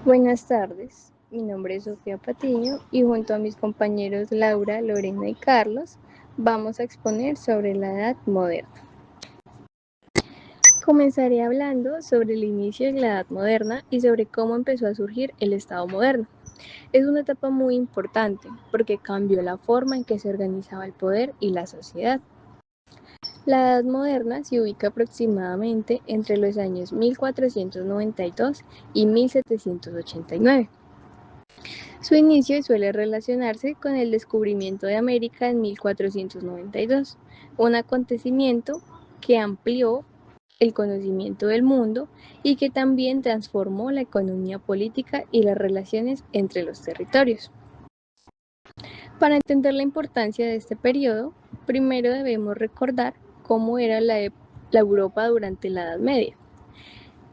Buenas tardes, mi nombre es Sofía Patiño y junto a mis compañeros Laura, Lorena y Carlos vamos a exponer sobre la Edad Moderna. Comenzaré hablando sobre el inicio de la Edad Moderna y sobre cómo empezó a surgir el Estado moderno. Es una etapa muy importante porque cambió la forma en que se organizaba el poder y la sociedad. La Edad Moderna se ubica aproximadamente entre los años 1492 y 1789. Su inicio suele relacionarse con el descubrimiento de América en 1492, un acontecimiento que amplió el conocimiento del mundo y que también transformó la economía política y las relaciones entre los territorios. Para entender la importancia de este periodo, primero debemos recordar cómo era la Europa durante la Edad Media.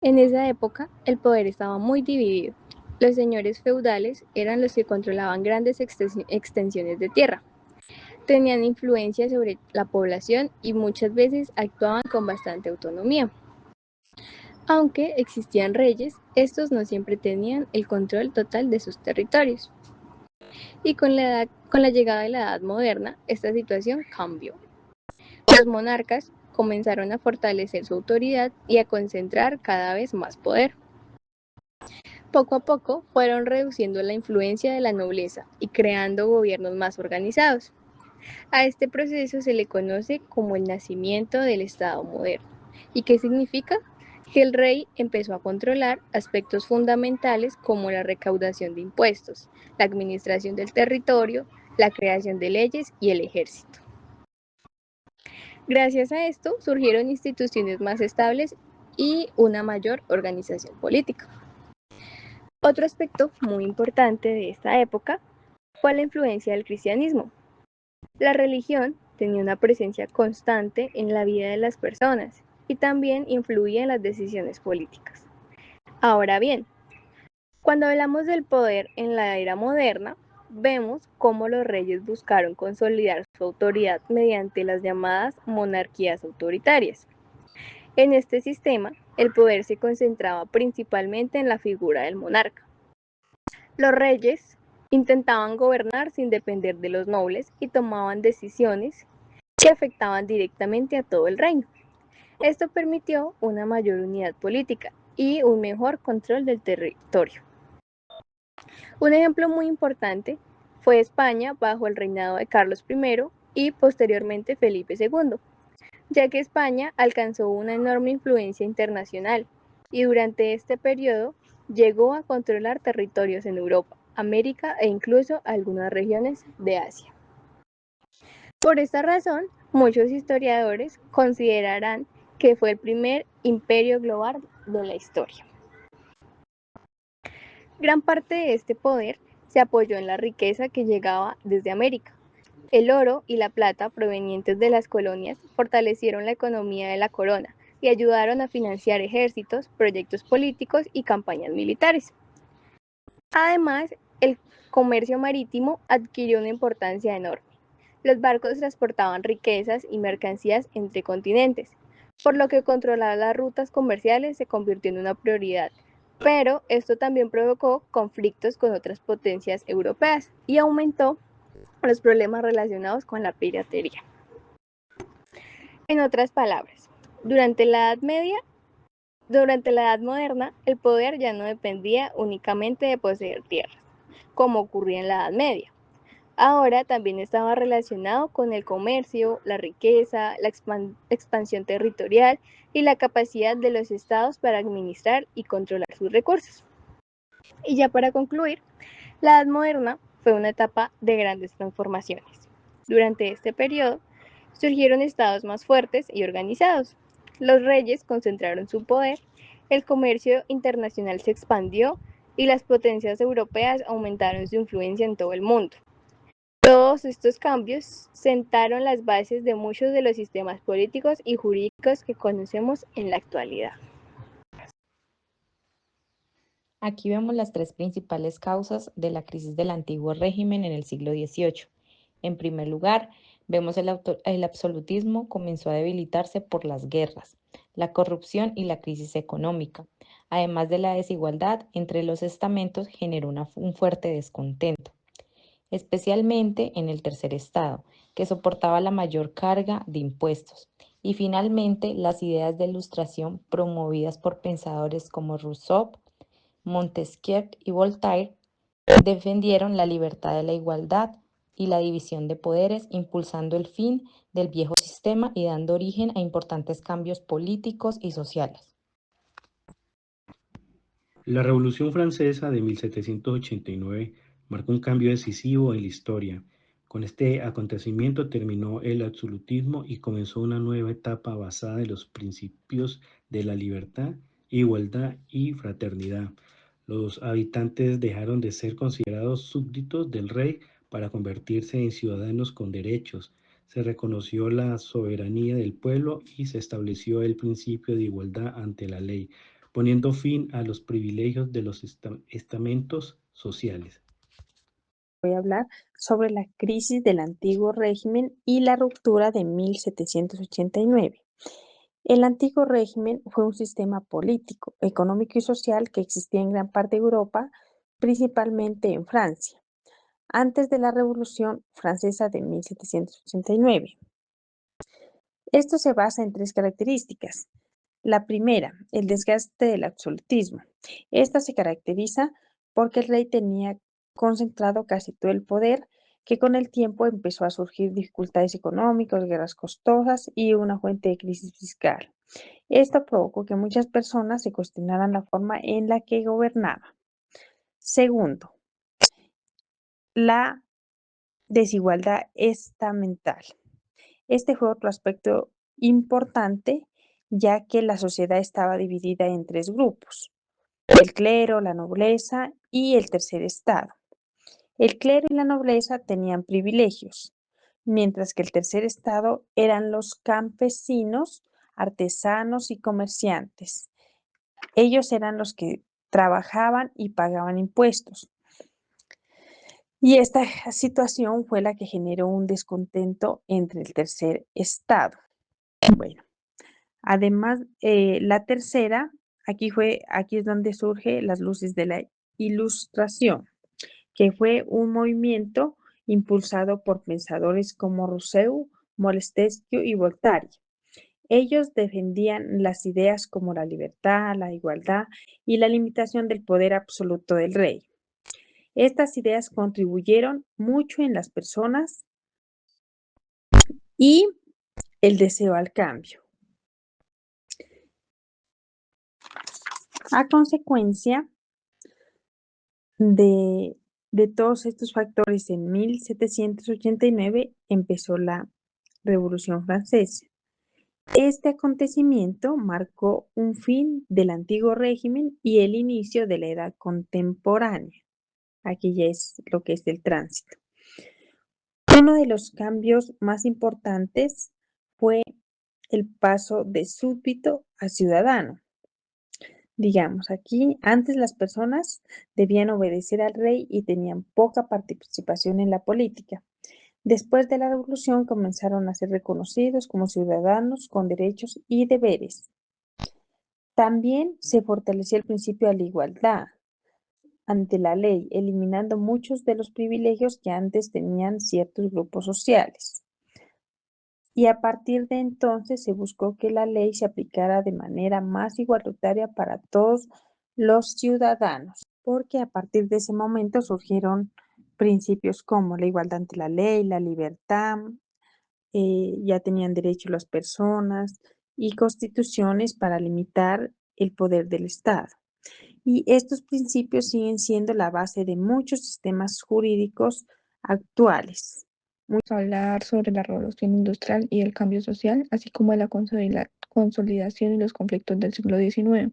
En esa época, el poder estaba muy dividido. Los señores feudales eran los que controlaban grandes extensiones de tierra. Tenían influencia sobre la población y muchas veces actuaban con bastante autonomía. Aunque existían reyes, estos no siempre tenían el control total de sus territorios. Y con la llegada de la Edad Moderna, esta situación cambió. Los monarcas comenzaron a fortalecer su autoridad y a concentrar cada vez más poder. Poco a poco fueron reduciendo la influencia de la nobleza y creando gobiernos más organizados. A este proceso se le conoce como el nacimiento del Estado moderno. ¿Y qué significa? Que el rey empezó a controlar aspectos fundamentales como la recaudación de impuestos, la administración del territorio, la creación de leyes y el ejército. Gracias a esto surgieron instituciones más estables y una mayor organización política. Otro aspecto muy importante de esta época fue la influencia del cristianismo. La religión tenía una presencia constante en la vida de las personas y también influía en las decisiones políticas. Ahora bien, cuando hablamos del poder en la era moderna, vemos cómo los reyes buscaron consolidar su autoridad mediante las llamadas monarquías autoritarias. En este sistema, el poder se concentraba principalmente en la figura del monarca. Los reyes intentaban gobernar sin depender de los nobles y tomaban decisiones que afectaban directamente a todo el reino. Esto permitió una mayor unidad política y un mejor control del territorio. Un ejemplo muy importante fue España bajo el reinado de Carlos I y posteriormente Felipe II, ya que España alcanzó una enorme influencia internacional y durante este periodo llegó a controlar territorios en Europa, América e incluso algunas regiones de Asia. Por esta razón, muchos historiadores considerarán que fue el primer imperio global de la historia. Gran parte de este poder se apoyó en la riqueza que llegaba desde América. El oro y la plata provenientes de las colonias fortalecieron la economía de la corona y ayudaron a financiar ejércitos, proyectos políticos y campañas militares. Además, el comercio marítimo adquirió una importancia enorme. Los barcos transportaban riquezas y mercancías entre continentes, por lo que controlar las rutas comerciales se convirtió en una prioridad. Pero esto también provocó conflictos con otras potencias europeas y aumentó los problemas relacionados con la piratería. En otras palabras, durante la Edad Moderna, el poder ya no dependía únicamente de poseer tierras, como ocurría en la Edad Media. Ahora también estaba relacionado con el comercio, la riqueza, la expansión territorial y la capacidad de los estados para administrar y controlar sus recursos. Y ya para concluir, la Edad Moderna fue una etapa de grandes transformaciones. Durante este periodo surgieron estados más fuertes y organizados. Los reyes concentraron su poder, el comercio internacional se expandió y las potencias europeas aumentaron su influencia en todo el mundo. Todos estos cambios sentaron las bases de muchos de los sistemas políticos y jurídicos que conocemos en la actualidad. Aquí vemos las tres principales causas de la crisis del antiguo régimen en el siglo XVIII. En primer lugar, vemos el absolutismo comenzó a debilitarse por las guerras. la corrupción y la crisis económica. Además de la desigualdad entre los estamentos, generó un fuerte descontento, especialmente en el tercer estado, que soportaba la mayor carga de impuestos. Y finalmente, las ideas de ilustración promovidas por pensadores como Rousseau, Montesquieu y Voltaire defendieron la libertad de la igualdad y la división de poderes, impulsando el fin del viejo sistema y dando origen a importantes cambios políticos y sociales. La Revolución Francesa de 1789 marcó un cambio decisivo en la historia. Con este acontecimiento terminó el absolutismo y comenzó una nueva etapa basada en los principios de la libertad, igualdad y fraternidad. Los habitantes dejaron de ser considerados súbditos del rey para convertirse en ciudadanos con derechos. Se reconoció la soberanía del pueblo y se estableció el principio de igualdad ante la ley, poniendo fin a los privilegios de los estamentos sociales. Voy a hablar sobre la crisis del antiguo régimen y la ruptura de 1789. El antiguo régimen fue un sistema político, económico y social que existía en gran parte de Europa, principalmente en Francia, antes de la Revolución Francesa de 1789. Esto se basa en tres características. La primera, el desgaste del absolutismo. Esta se caracteriza porque el rey tenía concentrado casi todo el poder, que con el tiempo empezó a surgir dificultades económicas, guerras costosas y una fuente de crisis fiscal. Esto provocó que muchas personas se cuestionaran la forma en la que gobernaba. Segundo, la desigualdad estamental. Este fue otro aspecto importante, ya que la sociedad estaba dividida en tres grupos: el clero, la nobleza y el tercer estado. El clero y la nobleza tenían privilegios, mientras que el tercer estado eran los campesinos, artesanos y comerciantes. Ellos eran los que trabajaban y pagaban impuestos. Y esta situación fue la que generó un descontento entre el tercer estado. Bueno, además, la tercera, aquí es donde surge las luces de la Ilustración, que fue un movimiento impulsado por pensadores como Rousseau, Montesquieu y Voltaire. Ellos defendían las ideas como la libertad, la igualdad y la limitación del poder absoluto del rey. Estas ideas contribuyeron mucho en las personas y el deseo al cambio. A consecuencia de, de todos estos factores, en 1789 empezó la Revolución Francesa. Este acontecimiento marcó un fin del antiguo régimen y el inicio de la edad contemporánea. Aquí ya es lo que es el tránsito. Uno de los cambios más importantes fue el paso de súbdito a ciudadano. Digamos, aquí antes las personas debían obedecer al rey y tenían poca participación en la política. Después de la revolución comenzaron a ser reconocidos como ciudadanos con derechos y deberes. También se fortaleció el principio de la igualdad ante la ley, eliminando muchos de los privilegios que antes tenían ciertos grupos sociales. Y a partir de entonces se buscó que la ley se aplicara de manera más igualitaria para todos los ciudadanos, porque a partir de ese momento surgieron principios como la igualdad ante la ley, la libertad, ya tenían derecho las personas y constituciones para limitar el poder del Estado. Y estos principios siguen siendo la base de muchos sistemas jurídicos actuales. Vamos a hablar sobre la revolución industrial y el cambio social, así como de la consolidación y los conflictos del siglo XIX.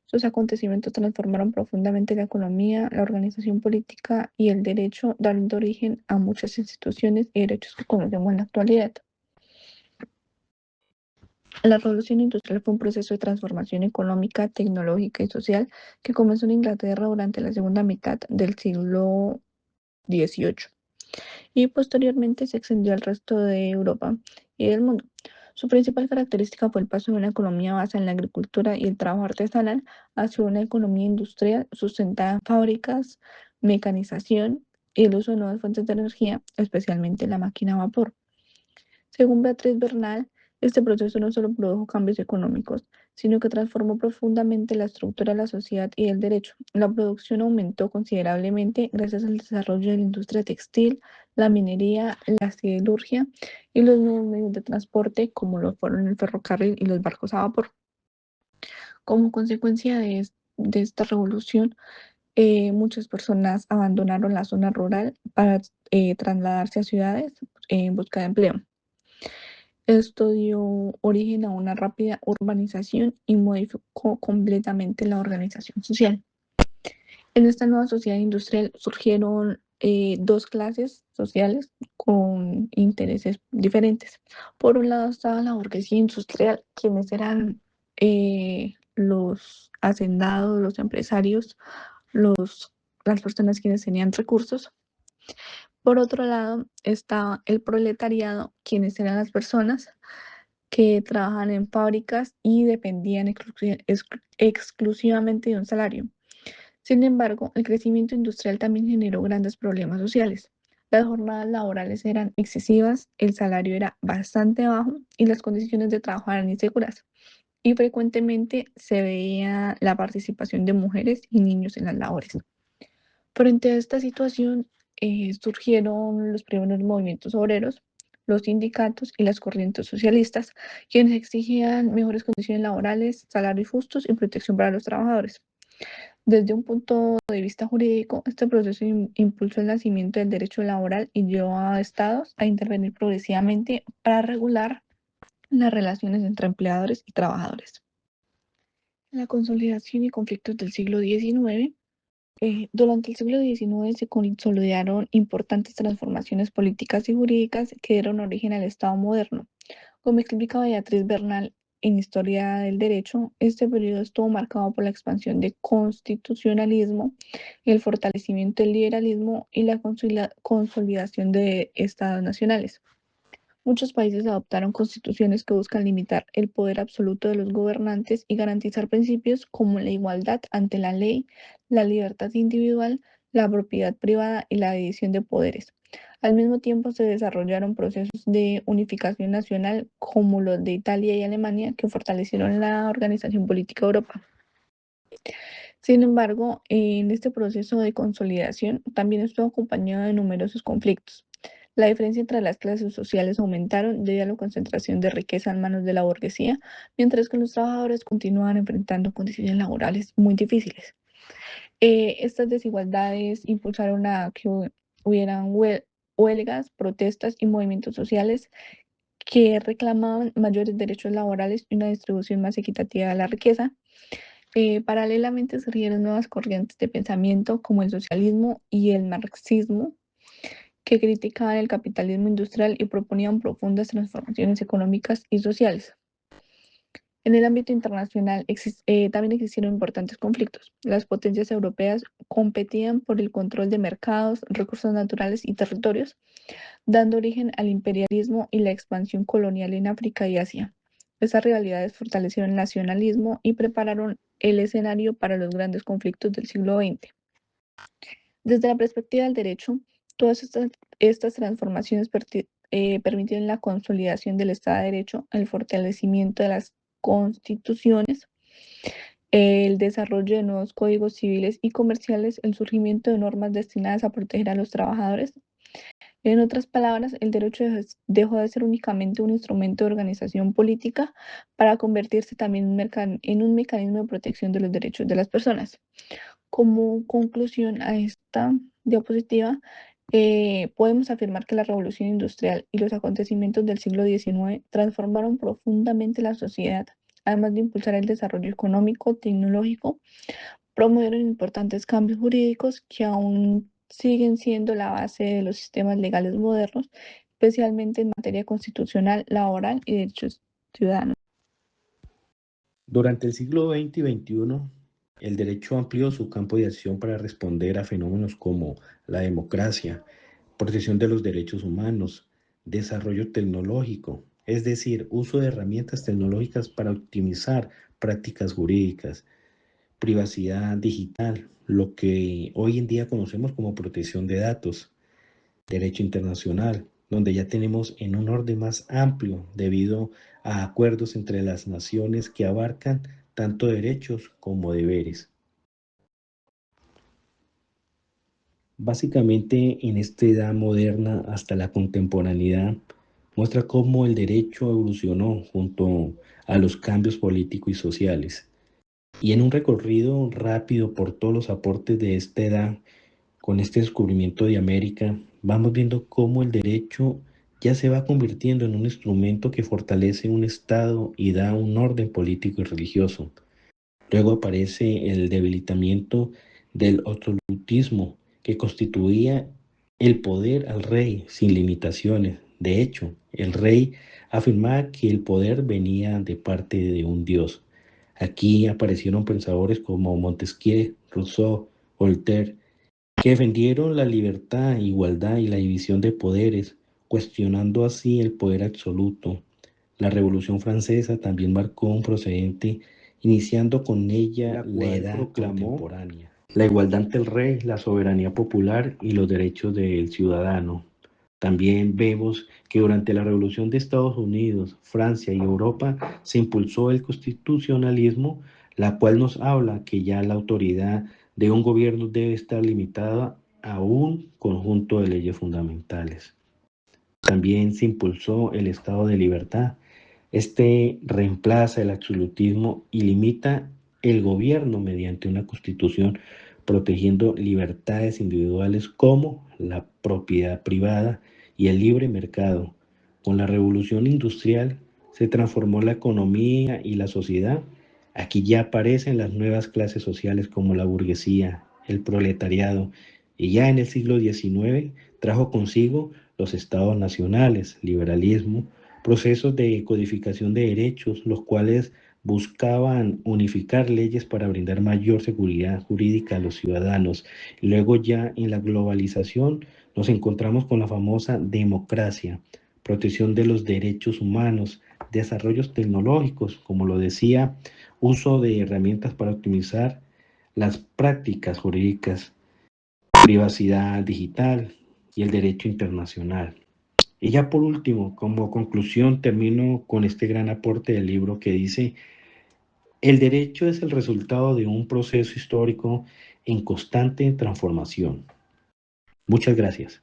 Sus acontecimientos transformaron profundamente la economía, la organización política y el derecho, dando origen a muchas instituciones y derechos que conocemos en la actualidad. La revolución industrial fue un proceso de transformación económica, tecnológica y social que comenzó en Inglaterra durante la segunda mitad del siglo XVIII y posteriormente se extendió al resto de Europa y del mundo. Su principal característica fue el paso de una economía basada en la agricultura y el trabajo artesanal hacia una economía industrial sustentada en fábricas, mecanización y el uso de nuevas fuentes de energía, especialmente la máquina a vapor. Según Beatriz Bernal, este proceso no solo produjo cambios económicos, sino que transformó profundamente la estructura de la sociedad y el derecho. La producción aumentó considerablemente gracias al desarrollo de la industria textil, la minería, la siderurgia y los nuevos medios de transporte, como lo fueron el ferrocarril y los barcos a vapor. Como consecuencia de esta revolución, muchas personas abandonaron la zona rural para trasladarse a ciudades en busca de empleo. Esto dio origen a una rápida urbanización y modificó completamente la organización social. En esta nueva sociedad industrial surgieron dos clases sociales con intereses diferentes. Por un lado estaba la burguesía industrial, quienes eran los hacendados, los empresarios, las personas quienes tenían recursos. Por otro lado estaba el proletariado, quienes eran las personas que trabajan en fábricas y dependían exclusivamente de un salario. Sin embargo, el crecimiento industrial también generó grandes problemas sociales. Las jornadas laborales eran excesivas, el salario era bastante bajo y las condiciones de trabajo eran inseguras. Y frecuentemente se veía la participación de mujeres y niños en las labores. Frente a esta situación, surgieron los primeros movimientos obreros, los sindicatos y las corrientes socialistas, quienes exigían mejores condiciones laborales, salarios justos y protección para los trabajadores. Desde un punto de vista jurídico, este proceso impulsó el nacimiento del derecho laboral y llevó a estados a intervenir progresivamente para regular las relaciones entre empleadores y trabajadores. La consolidación y conflictos del siglo XIX. Durante el siglo XIX se consolidaron importantes transformaciones políticas y jurídicas que dieron origen al Estado moderno. Como explica Beatriz Bernal en Historia del Derecho, este periodo estuvo marcado por la expansión del constitucionalismo, el fortalecimiento del liberalismo y la consolidación de estados nacionales. Muchos países adoptaron constituciones que buscan limitar el poder absoluto de los gobernantes y garantizar principios como la igualdad ante la ley, la libertad individual, la propiedad privada y la división de poderes. Al mismo tiempo se desarrollaron procesos de unificación nacional como los de Italia y Alemania que fortalecieron la organización política de Europa. Sin embargo, en este proceso de consolidación también estuvo acompañado de numerosos conflictos. La diferencia entre las clases sociales aumentaron debido a la concentración de riqueza en manos de la burguesía, mientras que los trabajadores continuaban enfrentando condiciones laborales muy difíciles. Estas desigualdades impulsaron a que hubieran huelgas, protestas y movimientos sociales que reclamaban mayores derechos laborales y una distribución más equitativa de la riqueza. Paralelamente surgieron nuevas corrientes de pensamiento como el socialismo y el marxismo, que criticaban el capitalismo industrial y proponían profundas transformaciones económicas y sociales. En el ámbito internacional también existieron importantes conflictos. Las potencias europeas competían por el control de mercados, recursos naturales y territorios, dando origen al imperialismo y la expansión colonial en África y Asia. Estas rivalidades fortalecieron el nacionalismo y prepararon el escenario para los grandes conflictos del siglo XX. Desde la perspectiva del derecho, todas estas transformaciones permitieron la consolidación del Estado de Derecho, el fortalecimiento de las constituciones, el desarrollo de nuevos códigos civiles y comerciales, el surgimiento de normas destinadas a proteger a los trabajadores. En otras palabras, el derecho dejó de ser únicamente un instrumento de organización política para convertirse también en un mecanismo de protección de los derechos de las personas. Como conclusión a esta diapositiva, podemos afirmar que la revolución industrial y los acontecimientos del siglo XIX transformaron profundamente la sociedad, además de impulsar el desarrollo económico, tecnológico, promovieron importantes cambios jurídicos que aún siguen siendo la base de los sistemas legales modernos, especialmente en materia constitucional, laboral y derechos ciudadanos. Durante el siglo XX y XXI, el derecho amplió su campo de acción para responder a fenómenos como la democracia, protección de los derechos humanos, desarrollo tecnológico, es decir, uso de herramientas tecnológicas para optimizar prácticas jurídicas, privacidad digital, lo que hoy en día conocemos como protección de datos, derecho internacional, donde ya tenemos en un orden más amplio debido a acuerdos entre las naciones que abarcan tanto derechos como deberes. Básicamente, en esta edad moderna hasta la contemporaneidad, muestra cómo el derecho evolucionó junto a los cambios políticos y sociales. Y en un recorrido rápido por todos los aportes de esta edad, con este descubrimiento de América, vamos viendo cómo el derecho ya se va convirtiendo en un instrumento que fortalece un Estado y da un orden político y religioso. Luego aparece el debilitamiento del absolutismo, que constituía el poder al rey sin limitaciones. De hecho, el rey afirmaba que el poder venía de parte de un dios. Aquí aparecieron pensadores como Montesquieu, Rousseau, Voltaire, que defendieron la libertad, igualdad y la división de poderes, cuestionando así el poder absoluto. La Revolución Francesa también marcó un precedente, iniciando con ella la edad contemporánea. La igualdad ante el rey, la soberanía popular y los derechos del ciudadano. También vemos que durante la Revolución de Estados Unidos, Francia y Europa se impulsó el constitucionalismo, la cual nos habla que ya la autoridad de un gobierno debe estar limitada a un conjunto de leyes fundamentales. También se impulsó el estado de libertad. Este reemplaza el absolutismo y limita el gobierno mediante una constitución protegiendo libertades individuales como la propiedad privada y el libre mercado. Con la revolución industrial se transformó la economía y la sociedad. Aquí ya aparecen las nuevas clases sociales como la burguesía, el proletariado, y ya en el siglo XIX trajo consigo los estados nacionales, liberalismo, procesos de codificación de derechos, los cuales buscaban unificar leyes para brindar mayor seguridad jurídica a los ciudadanos. Luego ya en la globalización nos encontramos con la famosa democracia, protección de los derechos humanos, desarrollos tecnológicos, como lo decía, uso de herramientas para optimizar las prácticas jurídicas, privacidad digital y el derecho internacional. Y ya por último, como conclusión, termino con este gran aporte del libro que dice: el derecho es el resultado de un proceso histórico en constante transformación. Muchas gracias.